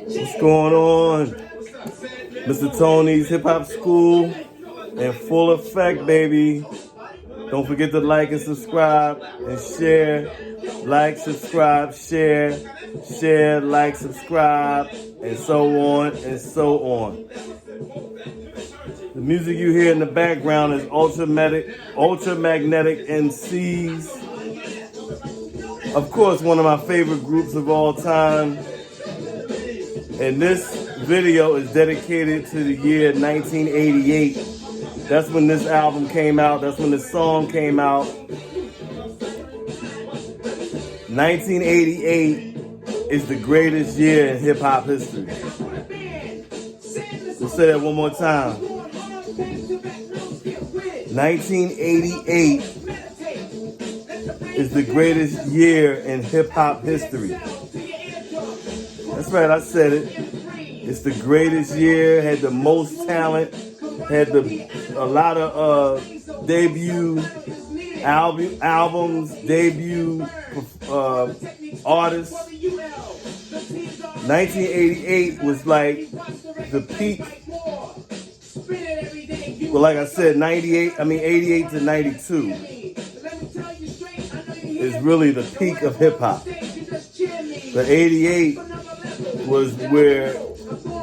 What's going on? Mr. Tony's Hip Hop School in full effect, baby. Don't forget to like and subscribe and share. Like, subscribe, share, like, subscribe, and so on and so on. The music you hear in the background is Ultramagnetic MCs. Of course, one of my favorite groups of all time. And this video is dedicated to the year 1988. That's when this album came out. That's when this song came out. 1988 is the greatest year in hip hop history. We'll say that one more time. 1988 is the greatest year in hip hop history. That's right, I said it. It's the greatest year, had the most talent, had a lot of debut albums, debut artists. 1988 was like the peak. Well, like I said, 88 to 92 is really the peak of hip hop. The 88 was where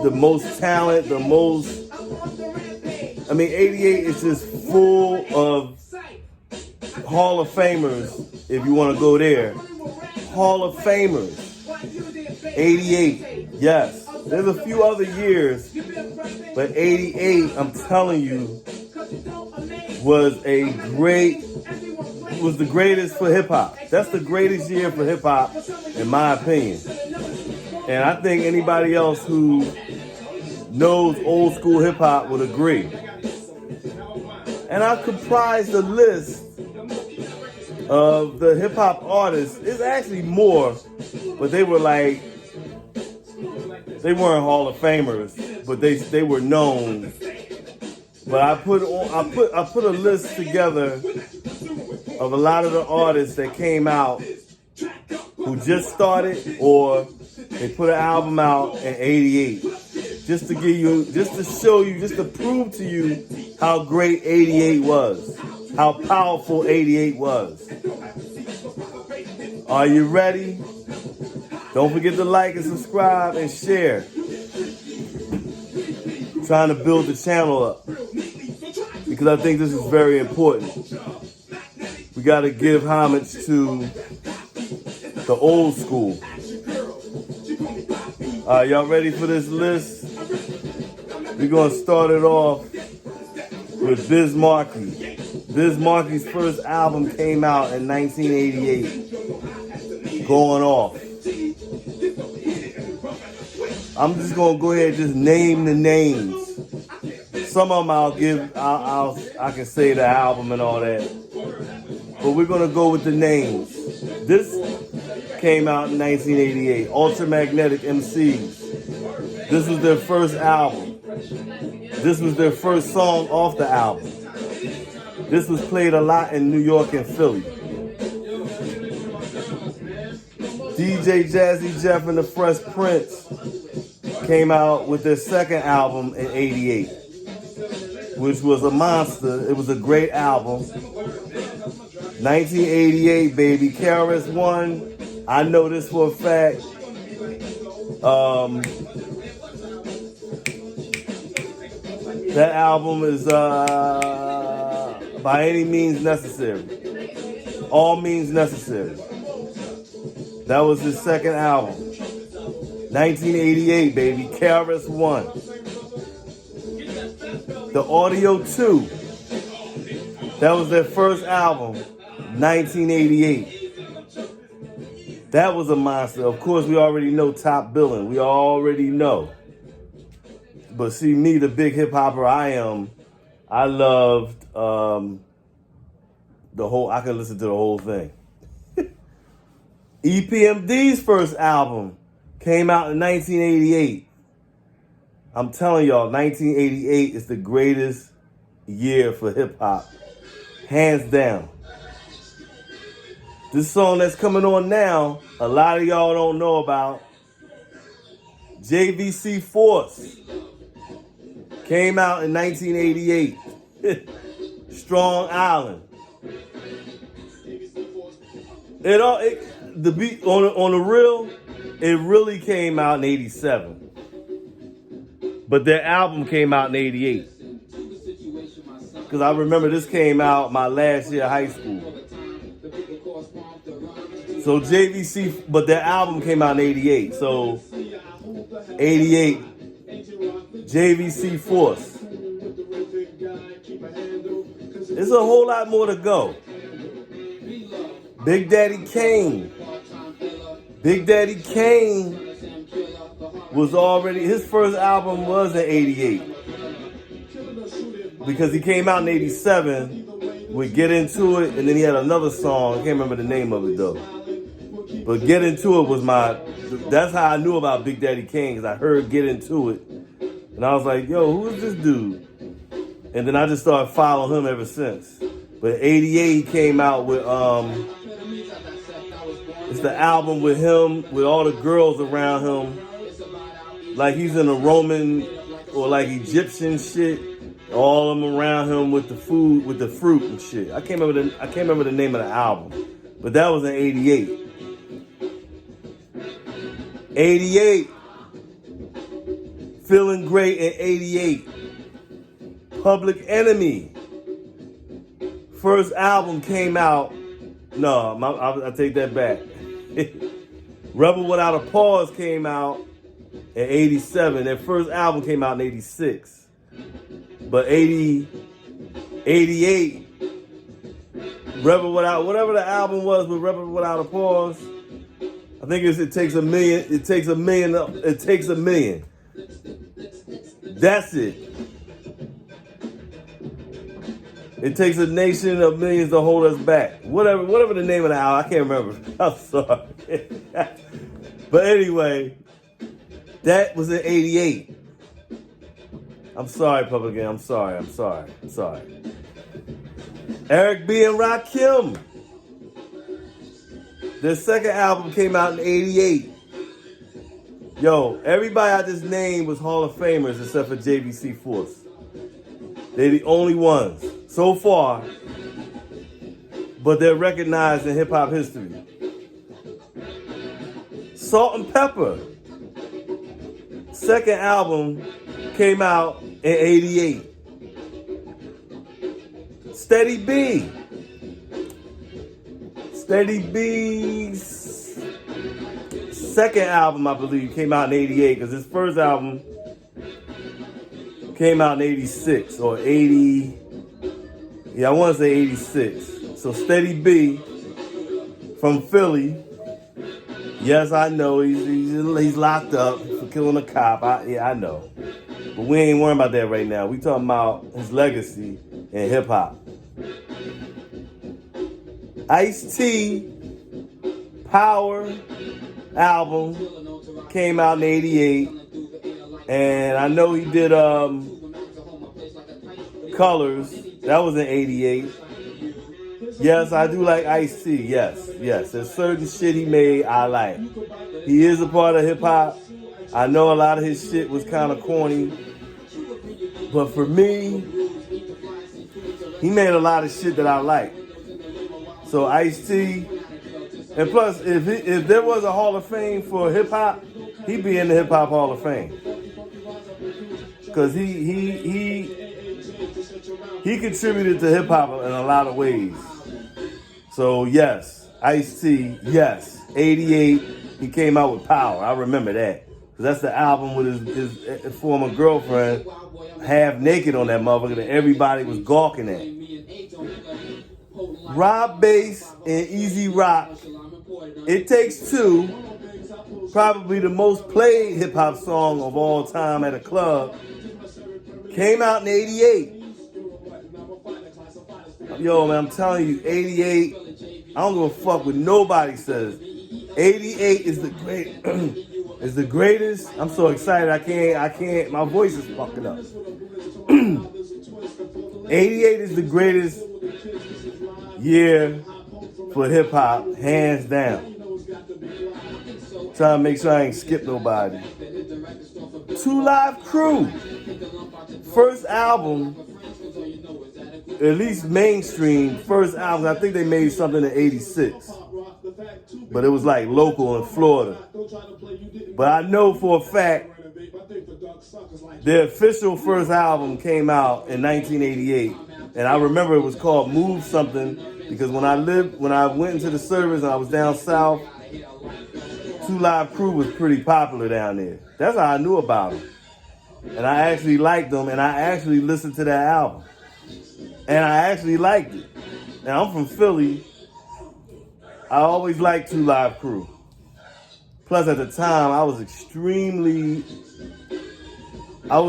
the most talent, 88 is just full of Hall of Famers, if you want to go there. Hall of Famers. 88, yes. There's a few other years, but 88, I'm telling you, was the greatest for hip hop. That's the greatest year for hip hop, in my opinion. And I think anybody else who knows old school hip hop would agree. And I comprised a list of the hip hop artists. It's actually more, but they weren't Hall of Famers, but they were known. But I put a list together of a lot of the artists that came out who just started or they put an album out in 88. Just to show you, just to prove to you how great 88 was. How powerful 88 was. Are you ready? Don't forget to like and subscribe and share. I'm trying to build the channel up because I think this is very important. We got to give homage to the old school. Y'all ready for this list? We're going to start it off with Biz Markie. Biz Markie's first album came out in 1988. Going Off. I'm just going to go ahead and just name the names. Some of them I can say the album and all that. But we're going to go with the names. This came out in 1988. Ultramagnetic MCs. This was their first album. This was their first song off the album. This was played a lot in New York and Philly. DJ Jazzy Jeff and the Fresh Prince came out with their second album in 88, which was a monster. It was a great album. 1988, baby. KRS-One. I know this for a fact. That album is By Any Means Necessary. All Means Necessary. That was his second album. 1988, baby. KRS-One. The Audio 2. That was their first album. 1988. That was a monster. Of course, we already know Top Billin'. We already know. But see, me, the big hip hopper I am, I loved I could listen to the whole thing. EPMD's first album came out in 1988. I'm telling y'all, 1988 is the greatest year for hip hop. Hands down. This song that's coming on now, a lot of y'all don't know about. JVC Force came out in 1988. Strong Island. The beat on the real, it really came out in 87. But their album came out in 88. Because I remember this came out my last year of high school. So JVC, but their album came out in 88. So 88, JVC Force. There's a whole lot more to go. Big Daddy Kane. Big Daddy Kane was already, his first album was in 88. Because he came out in 87 with Get Into It, and then he had another song. I can't remember the name of it though. But Get Into It was that's how I knew about Big Daddy Kane, because I heard Get Into It. And I was like, yo, who is this dude? And then I just started following him ever since. But 88 he came out with, it's the album with him, with all the girls around him. Like he's in a Roman or like Egyptian shit. All of them around him with the food, with the fruit and shit. I can't remember the name of the album. But that was in 88. 88. Feeling Great in 88. Public Enemy. First album came out. No, I take that back. Rebel Without a Pause came out in 87. Their first album came out in 86. But 88, Rebel Without, whatever the album was with Rebel Without a Pause, I think It Takes a Million. That's it. It takes a nation of millions to hold us back. Whatever the name of the album, I can't remember. I'm sorry. But anyway, that was in 88. I'm sorry, Public Enemy. I'm sorry. Eric B. and Rakim. Their second album came out in 88. Yo, everybody I just named was Hall of Famers except for JVC Force. They're the only ones so far, but they're recognized in hip-hop history. Salt and Pepper. Second album came out in 88. Steady B. Steady B's second album, I believe, came out in 88, because his first album came out in 86 or 80. Yeah, I want to say 86. So Steady B from Philly. Yes, I know he's locked up for killing a cop. I know. But we ain't worrying about that right now. We talking about his legacy in hip hop. Ice-T Power album came out in 88. And I know he did Colors. That was in 88. Yes, I do like Ice-T. Yes. There's certain shit he made I like. He is a part of hip hop. I know a lot of his shit was kind of corny. But for me, he made a lot of shit that I like. So Ice-T, and plus, if there was a Hall of Fame for hip hop, he'd be in the Hip Hop Hall of Fame. Cause he contributed to hip hop in a lot of ways. So yes, Ice-T, yes, 88, he came out with Power. I remember that. Cause that's the album with his former girlfriend, half naked on that motherfucker that everybody was gawking at. Rob Bass and Easy Rock, It Takes Two, probably the most played hip hop song of all time at a club, came out in 88. Yo, man, I'm telling you, 88, I don't give a fuck what nobody says. 88 is the greatest. I'm so excited, I can't, my voice is fucking up. 88 is the greatest year for hip hop, hands down. Trying to make sure I ain't skip nobody. 2 Live Crew. First album, at least mainstream, first album. I think they made something in 86. But it was like local in Florida. But I know for a fact their official first album came out in 1988. And I remember it was called Move Something because when I went into the service and I was down south, 2 Live Crew was pretty popular down there. That's how I knew about them. And I actually liked them, and I actually listened to that album. And I actually liked it. Now, I'm from Philly. I always liked 2 Live Crew. Plus, at the time, I was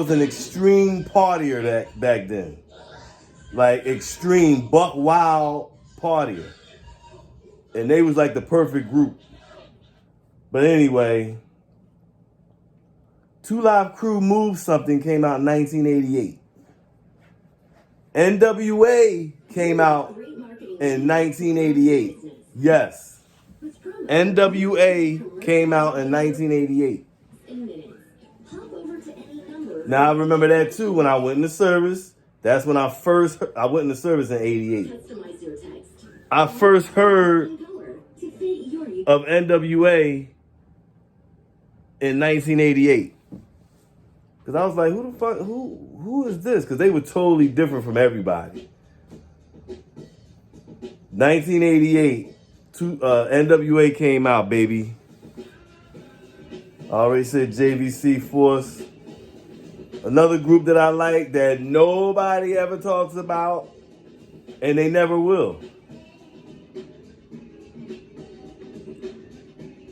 an extreme partier back then. Like, extreme, buck wild partier. And they was like the perfect group. But anyway, 2 Live Crew Move Something came out in 1988. NWA came out in 1988. Yes. NWA came out in 1988. Now I remember that too when I went in the service. That's when I went in the service in 88. I first heard of NWA in 1988. Because I was like, who is this? Because they were totally different from everybody. 1988, NWA came out, baby. I already said JVC Force. Another group that I like that nobody ever talks about, and they never will.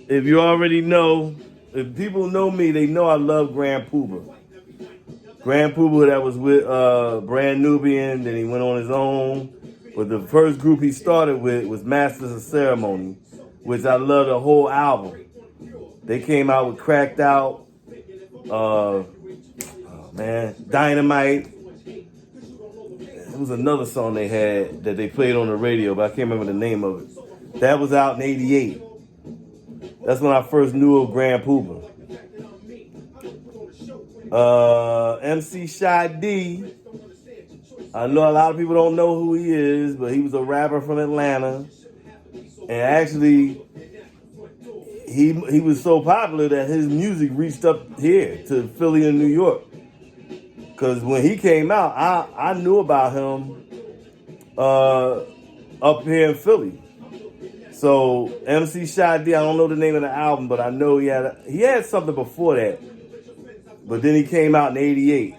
If you already know, if people know me, they know I love Grand Puba. Grand Puba that was with Brand Nubian, then he went on his own. But the first group he started with was Masters of Ceremony, which I love the whole album. They came out with Cracked Out, Dynamite. It was another song they had that they played on the radio, but I can't remember the name of it. That was out in 88. That's when I first knew of Grand Puba. MC Shy D. I know a lot of people don't know who he is, but he was a rapper from Atlanta. And actually, he was so popular that his music reached up here to Philly and New York. Because when he came out, I knew about him up here in Philly. So MC Shy D, I don't know the name of the album, but I know he had something before that. But then he came out in 88.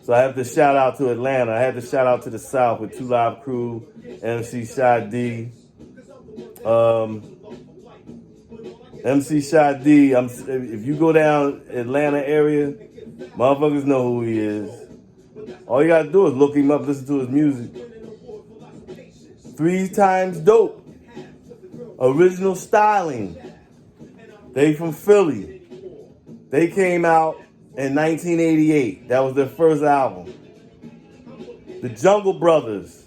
So I have to shout out to Atlanta. I had to shout out to the South with 2 Live Crew, MC Shy D. MC Shy D, if you go down Atlanta area, motherfuckers know who he is. All you gotta do is look him up, listen to his music. 3 Times Dope. Original Styling. They from Philly. They came out in 1988. That was their first album. The Jungle Brothers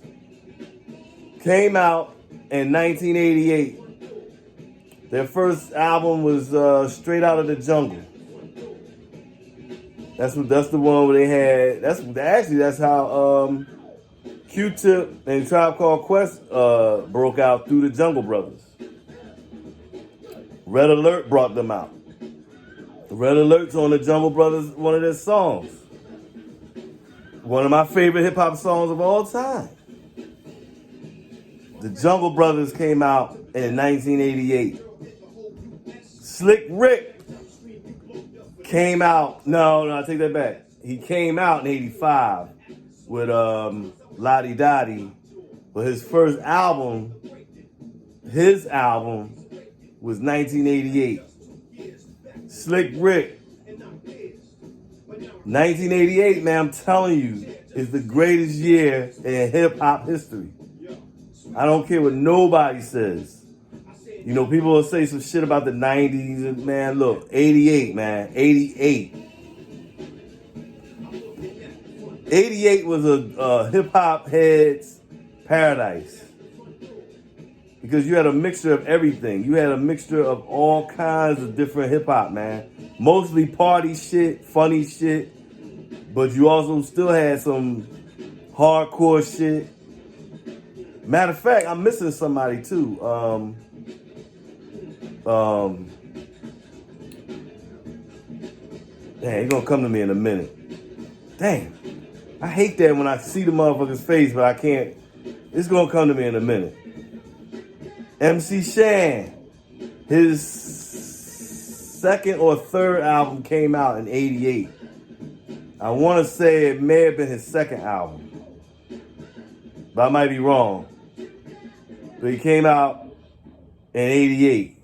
came out in 1988. Their first album was Straight Out of the Jungle. That's the one where they had. That's how Q-Tip and Tribe Called Quest broke out through the Jungle Brothers. Red Alert brought them out. Red Alert's on the Jungle Brothers, one of their songs. One of my favorite hip hop songs of all time. The Jungle Brothers came out in 1988. Slick Rick came out. No, I take that back. He came out in 85 with Lottie Dottie. But his first album, was 1988. Slick Rick. 1988, man, I'm telling you, is the greatest year in hip-hop history. I don't care what nobody says. You know, people will say some shit about the 90s, and man, look, 88, man, 88. 88 was a hip-hop head's paradise. because you had a mixture of everything. You had a mixture of all kinds of different hip hop, man. Mostly party shit, funny shit, but you also still had some hardcore shit. Matter of fact, I'm missing somebody too. Damn, he's gonna come to me in a minute. Damn. I hate that when I see the motherfucker's face, but I can't. It's gonna come to me in a minute. MC Shan. His second or third album came out in 88. I want to say it may have been his second album, but I might be wrong. But he came out in 88.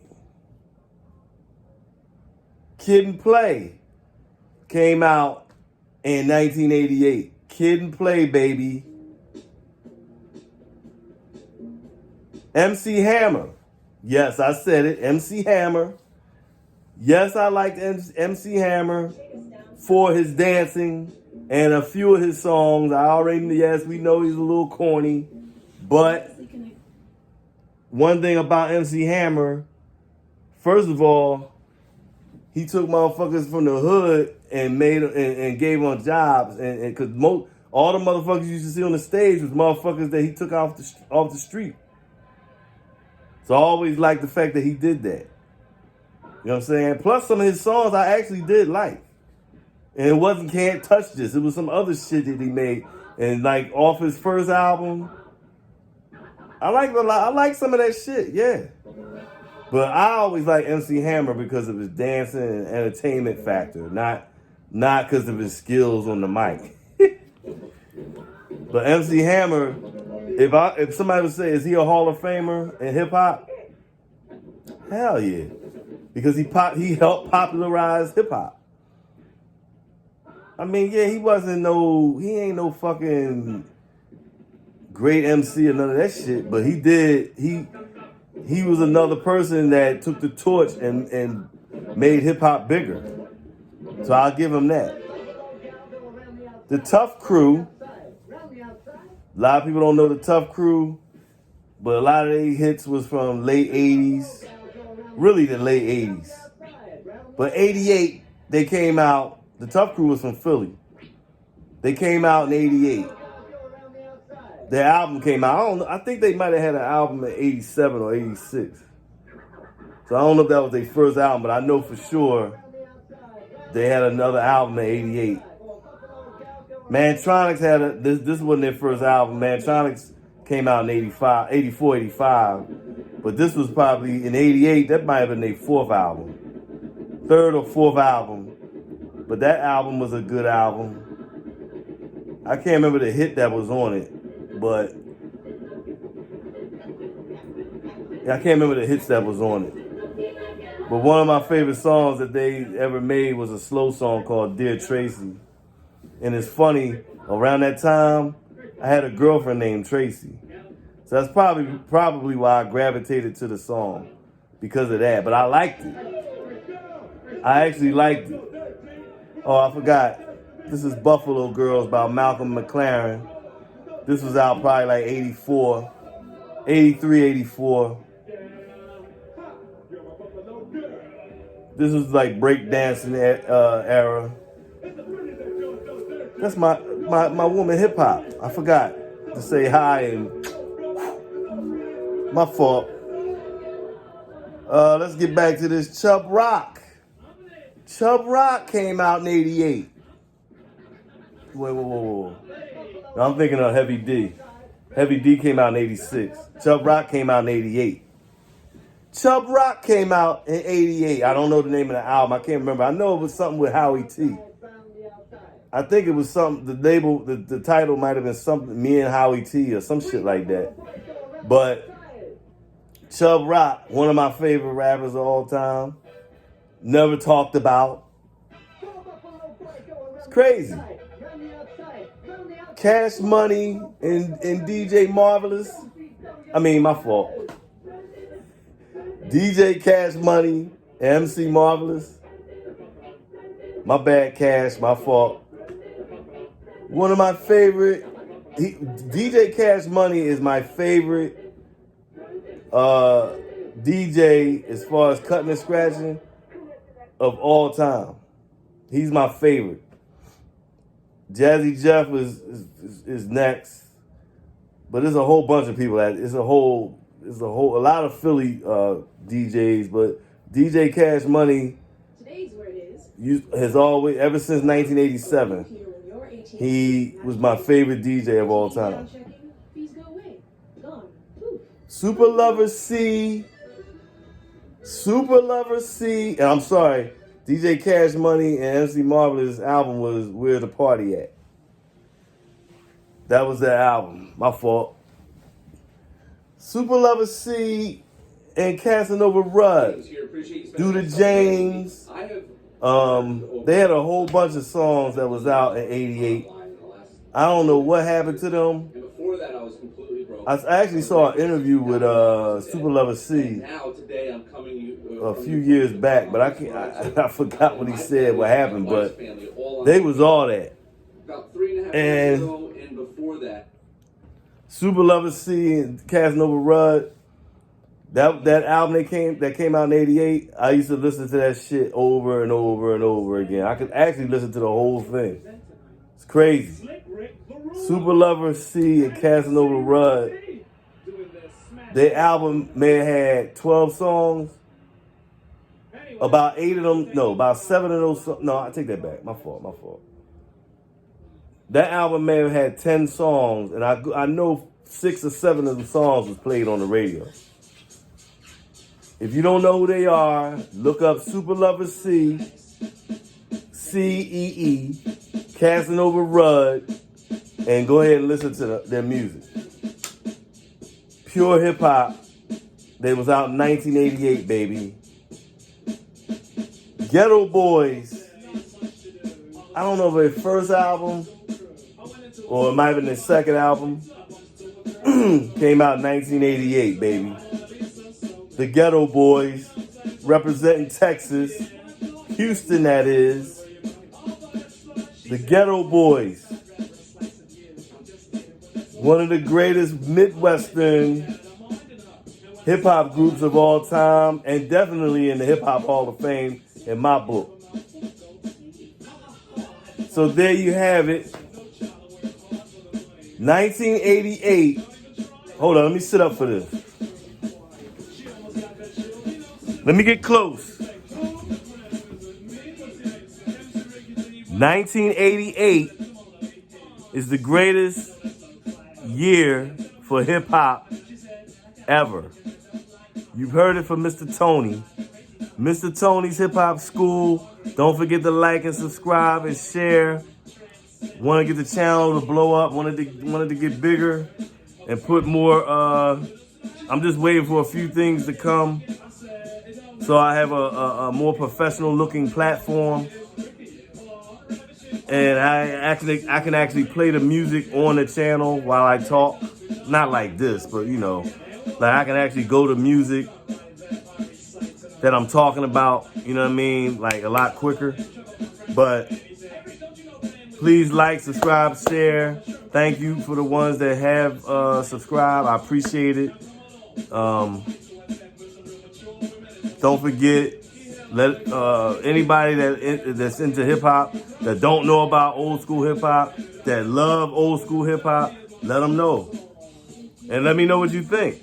Kid and Play came out in 1988. Kid and Play, baby. MC Hammer. Yes, I said it. MC Hammer. Yes, I liked MC Hammer for his dancing and a few of his songs. Yes, we know he's a little corny. But one thing about MC Hammer, first of all, he took motherfuckers from the hood and and gave them jobs, and because all the motherfuckers you used to see on the stage was motherfuckers that he took off the street. So I always liked the fact that he did that. You know what I'm saying? Plus some of his songs I actually did like, and it wasn't Can't Touch This. It was some other shit that he made, and like off his first album, I like some of that shit, yeah. But I always like MC Hammer because of his dancing and entertainment factor, not because of his skills on the mic. But MC Hammer, if somebody would say, is he a Hall of Famer in hip hop? Hell yeah, because he helped popularize hip hop. I mean, yeah, he ain't no fucking great MC or none of that shit, but he was another person that took the torch and made hip hop bigger. So I'll give him that. The Tough Crew. A lot of people don't know the Tough Crew, but a lot of their hits was from late 80s. Really the late 80s. But 88, they came out. The Tough Crew was from Philly. They came out in 88. Their album came out. I think they might have had an album in 87 or 86. So I don't know if that was their first album, but I know for sure they had another album in 88. Mantronix had this wasn't their first album. Mantronix came out in 84, 85. But this was probably in 88. That might have been their fourth album. Third or fourth album. But that album was a good album. I can't remember the hit that was on it, but I can't remember the hits that was on it. But one of my favorite songs that they ever made was a slow song called Dear Tracy. And it's funny, around that time, I had a girlfriend named Tracy. So that's probably why I gravitated to the song, because of that. But I liked it. I actually liked it. Oh, I forgot. This is Buffalo Girls by Malcolm McLaren. This was out probably like 84, 83, 84. This was like breakdancing era. That's my woman hip hop. I forgot to say hi and my fault. Let's get back to this Chubb Rock. Chubb Rock came out in 88. Whoa. I'm thinking of Heavy D. Heavy D came out in 86. Chubb Rock came out in 88. Chubb Rock came out in 88. I don't know the name of the album. I can't remember. I know it was something with Howie T. I think it was something, the title might have been something, Me and Howie T or some shit like that. But Chubb Rock, one of my favorite rappers of all time. Never talked about. It's crazy. Cash Money and DJ Marvelous. I mean, my fault. DJ Cash Money and MC Marvelous. My bad, Cash, my fault. One of my favorite, DJ Cash Money is my favorite DJ as far as cutting and scratching of all time. He's my favorite. Jazzy Jeff is next, but there's a whole bunch of people. A lot of Philly DJs, but DJ Cash Money has always, ever since 1987, he was my favorite DJ of all time. Super Lover C, and I'm sorry, DJ Cash Money and MC Marvelous' album was Where the Party At. That was their album. My fault. Super Lover C and Casanova Rudd. Duda James. They had a whole bunch of songs that was out in 88. I don't know what happened to them. I actually saw an interview with Super Lover C a few years back, but I forgot what he said, what happened, but they was all that. And Super Lover C and Casanova Rudd, that album that came out in 88, I used to listen to that shit over and over and over again. I could actually listen to the whole thing. It's crazy. Super Lover C and Casanova Rudd, their album may have had 12 songs. About 7 of those, no, I take that back. My fault. That album may have had 10 songs, and I know 6 or 7 of the songs was played on the radio. If you don't know who they are, look up Super Lover C, C-E-E, Casanova Rudd, and go ahead and listen to their music. Pure hip hop. They was out in 1988, baby. Ghetto Boys. I don't know if their first album or it might have been their second album. Came out in 1988, baby. The Ghetto Boys, representing Texas, Houston, that is. The Ghetto Boys. One of the greatest Midwestern hip-hop groups of all time, and definitely in the Hip-Hop Hall of Fame in my book. So there you have it. 1988. Hold on, let me sit up for this. Let me get close. 1988 is the greatest year for hip-hop ever. You've heard it from Mr. Tony. Mr. Tony's Hip Hop School. Don't forget to like and subscribe and share. Want to get the channel to blow up. Wanted to get bigger and put more. I'm just waiting for a few things to come, so I have a more professional looking platform, and I can actually play the music on the channel while I talk. Not like this, but you know, like I can actually go to music that I'm talking about, you know what I mean, like a lot quicker. But please like, subscribe, share. Thank you for the ones that have subscribed. I appreciate it. Don't forget, let anybody that's into hip hop, that don't know about old school hip hop, that love old school hip hop, let them know. And let me know what you think.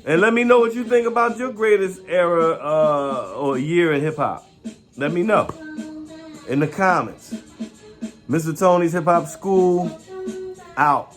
And let me know what you think about your greatest era or year in hip hop. Let me know in the comments. Mr. Tony's Hip Hop School, out.